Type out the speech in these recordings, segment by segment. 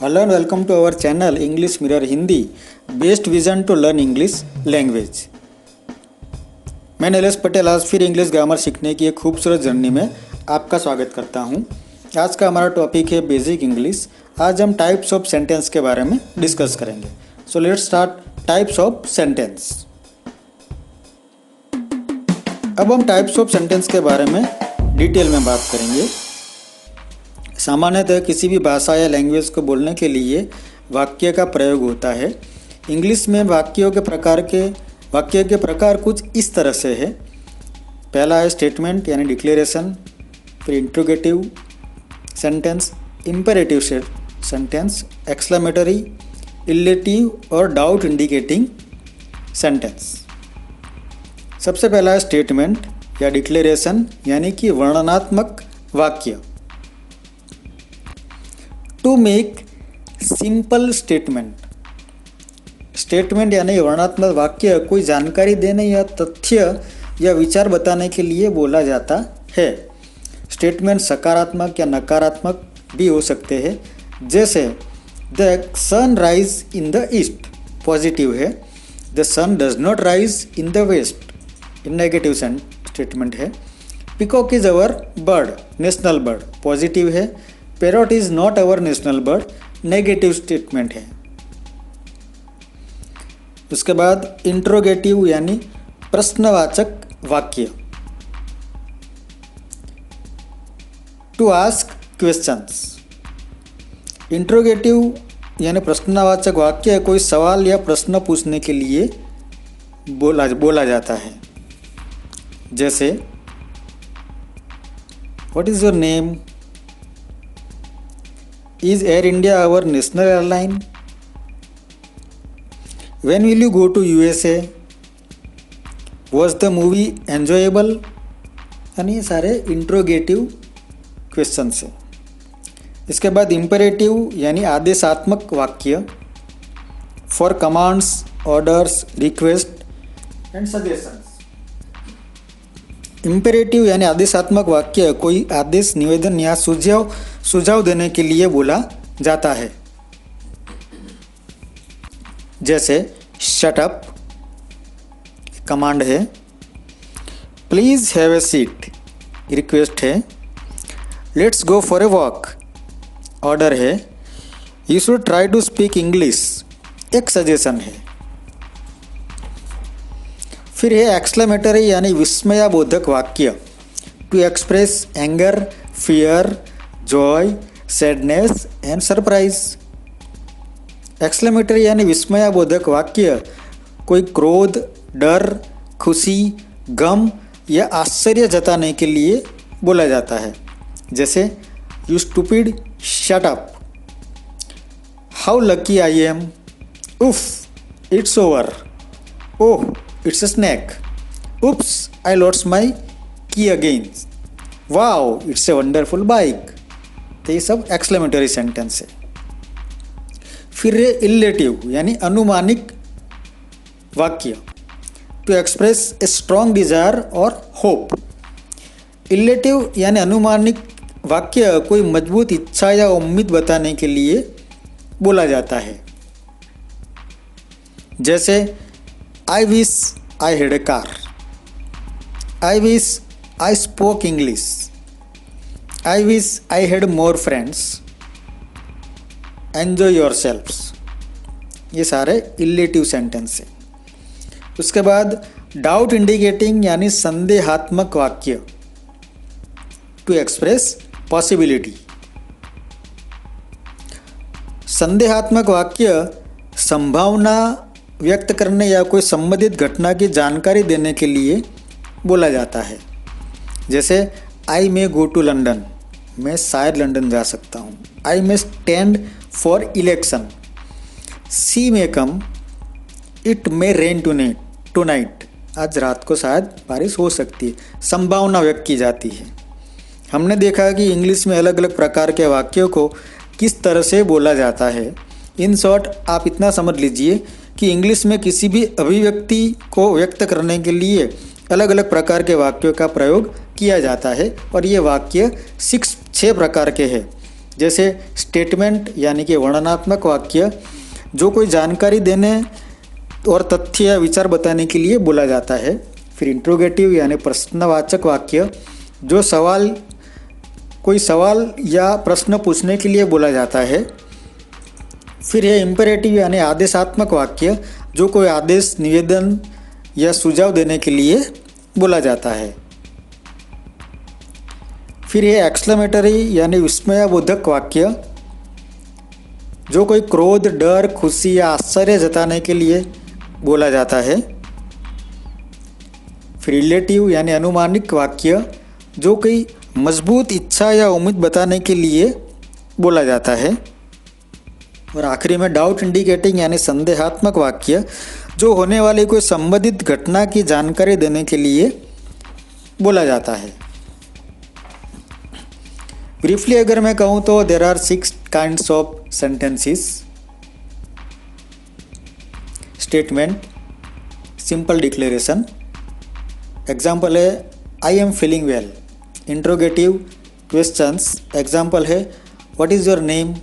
Hello and welcome to our channel English mirror Hindi best vision to learn English language. मैं नीलेश पटेल आज फिर English grammar सीखने की एक खूबसूरत जर्नी में आपका स्वागत करता हूं। आज का हमारा टॉपिक है बेसिक इंग्लिश। आज हम टाइप्स ऑफ सेंटेंस के बारे में डिस्कस करेंगे। So let's start types of sentence. अब हम टाइप्स ऑफ सेंटेंस के बारे में डिटेल में बात करेंगे। सामान्यतः किसी भी भाषा या लैंग्वेज को बोलने के लिए वाक्य का प्रयोग होता है। इंग्लिश में वाक्य के प्रकार कुछ इस तरह से है। पहला है स्टेटमेंट यानी डिक्लेरेशन, फिर interrogative sentence, imperative sentence, exclamatory, elative और डाउट इंडिकेटिंग सेंटेंस। सबसे पहला है स्टेटमेंट या डिक्लेरेशन यानी कि वर्णनात्मक वाक्य। टू मेक सिंपल स्टेटमेंट यानी वर्णनात्मक वाक्य कोई जानकारी देने या तथ्य या विचार बताने के लिए बोला जाता है। स्टेटमेंट सकारात्मक या नकारात्मक भी हो सकते हैं। जैसे the sun rise in the east positive है, the sun does not rise in the west negative statement है। Peacock is our bird national bird positive है, parrot is not our national bird negative statement है। उसके बाद interrogative यानी प्रश्नवाचक वाक्य। To ask questions. Interrogative यानी प्रश्नवाचक वाक्य कोई सवाल या प्रश्न पूछने के लिए बोला जाता है। जैसे what is your name, Is Air India our national airline? When will you go to USA? Was the movie enjoyable? यानी ये सारे इंट्रोगेटिव क्वेश्चंस है। इसके बाद इम्पेरेटिव यानी आदेशात्मक वाक्य। For commands, orders, request and suggestions. Imperative यानी आदेशात्मक वाक्य कोई आदेश, निवेदन या सुझाव देने के लिए बोला जाता है। जैसे शट अप कमांड है, please have a seat request है, let's go for a walk order है, you should try to speak English एक सजेशन है। फिर है एक्सक्लेमेटरी यानी विस्मयाबोधक वाक्य। To express anger, fear, joy, sadness and surprise. Exclamatory यानी विस्मयाबोधक वाक्य कोई क्रोध, डर, खुशी, गम या आश्चर्य जताने के लिए बोला जाता है। जैसे you stupid shut up, how lucky I am, oof it's over, oh it's a snack, oops I lost my key again, wow it's a wonderful bike. तो ये सब एक्सक्लेमेटरी सेंटेंस है। फिर इलेटिव यानी अनुमानिक वाक्य। To express a strong desire और hope. इलेटिव यानी अनुमानिक वाक्य कोई मजबूत इच्छा या उम्मीद बताने के लिए बोला जाता है। जैसे I wish I had a car, I wish I spoke English, I wish I had more friends, enjoy your selfs. ये सारे इलेटिव सेंटेंस है। उसके बाद डाउट इंडिकेटिंग यानी संदेहात्मक वाक्य। To express possibility. संदेहात्मक वाक्य संभावना व्यक्त करने या कोई संबंधित घटना की जानकारी देने के लिए बोला जाता है। जैसे आई मे गो टू लंदन, मैं शायद लंदन जा सकता हूँ। I may stand for election, she may come, it may rain tonight, आज रात को शायद बारिश हो सकती है। संभावना व्यक्त की जाती है। हमने देखा कि इंग्लिश में अलग अलग प्रकार के वाक्यों को किस तरह से बोला जाता है। इन शॉर्ट आप इतना समझ लीजिए कि इंग्लिश में किसी भी अभिव्यक्ति को व्यक्त करने के लिए अलग अलग प्रकार के वाक्यों का प्रयोग किया जाता है और ये वाक्य 6 प्रकार के हैं। जैसे स्टेटमेंट यानी कि वर्णनात्मक वाक्य जो कोई जानकारी देने और तथ्य या विचार बताने के लिए बोला जाता है। फिर इंट्रोगेटिव यानी प्रश्नवाचक वाक्य जो कोई सवाल या प्रश्न पूछने के लिए बोला जाता है। फिर है इम्पेरेटिव यानी आदेशात्मक वाक्य जो कोई आदेश, निवेदन या सुझाव देने के लिए बोला जाता है। फिर है एक्सक्लेमेटरी यानी विस्मयबोधक वाक्य जो कोई क्रोध, डर, खुशी या आश्चर्य जताने के लिए बोला जाता है। फिर रिलेटिव यानी अनुमानिक वाक्य जो कोई मजबूत इच्छा या उम्मीद बताने के लिए बोला जाता है। और आखिरी में डाउट इंडिकेटिंग यानी संदेहात्मक वाक्य जो होने वाली कोई संबंधित घटना की जानकारी देने के लिए बोला जाता है। ब्रीफली अगर मैं कहूँ तो there are 6 kinds of sentences. Statement, simple declaration. Example है I am feeling well. Interrogative, questions. Example है what is your name.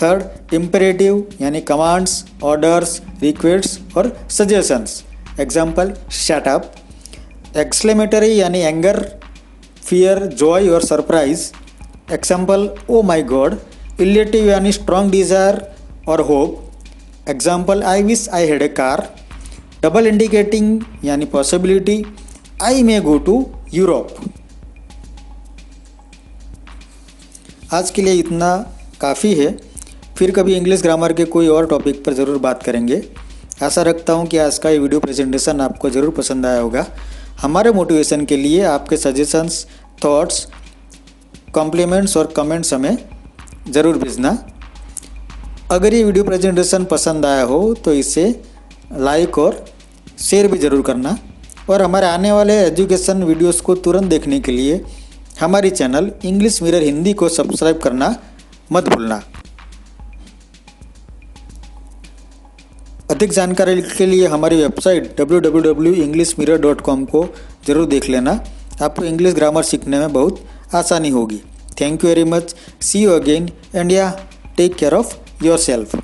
Third, imperative यानी कमांड्स, ऑर्डर्स, रिक्वेस्ट और suggestions. Example shut up. Exclamatory यानी anger, fear, joy और surprise. Example oh my God. Elative यानी strong desire और hope. Example I wish I had a car. Double indicating यानी possibility, I may go to Europe. आज के लिए इतना काफ़ी है। फिर कभी इंग्लिश ग्रामर के कोई और टॉपिक पर ज़रूर बात करेंगे। आशा रखता हूँ कि आज का ये वीडियो प्रेजेंटेशन आपको ज़रूर पसंद आया होगा। हमारे मोटिवेशन के लिए आपके सजेशंस, थॉट्स, कॉम्प्लीमेंट्स और कमेंट्स हमें ज़रूर भेजना। अगर ये वीडियो प्रेजेंटेशन पसंद आया हो तो इसे लाइक और शेयर भी ज़रूर करना। और हमारे आने वाले एजुकेशन वीडियोस को तुरंत देखने के लिए हमारी चैनल इंग्लिश मिरर हिंदी को सब्सक्राइब करना मत भूलना। अधिक जानकारी के लिए हमारी वेबसाइट www.englishmirror.com को ज़रूर देख लेना। आपको इंग्लिश ग्रामर सीखने में बहुत आसानी होगी। Thank you very much. See you again and या टेक केयर ऑफ़ योरसेल्फ।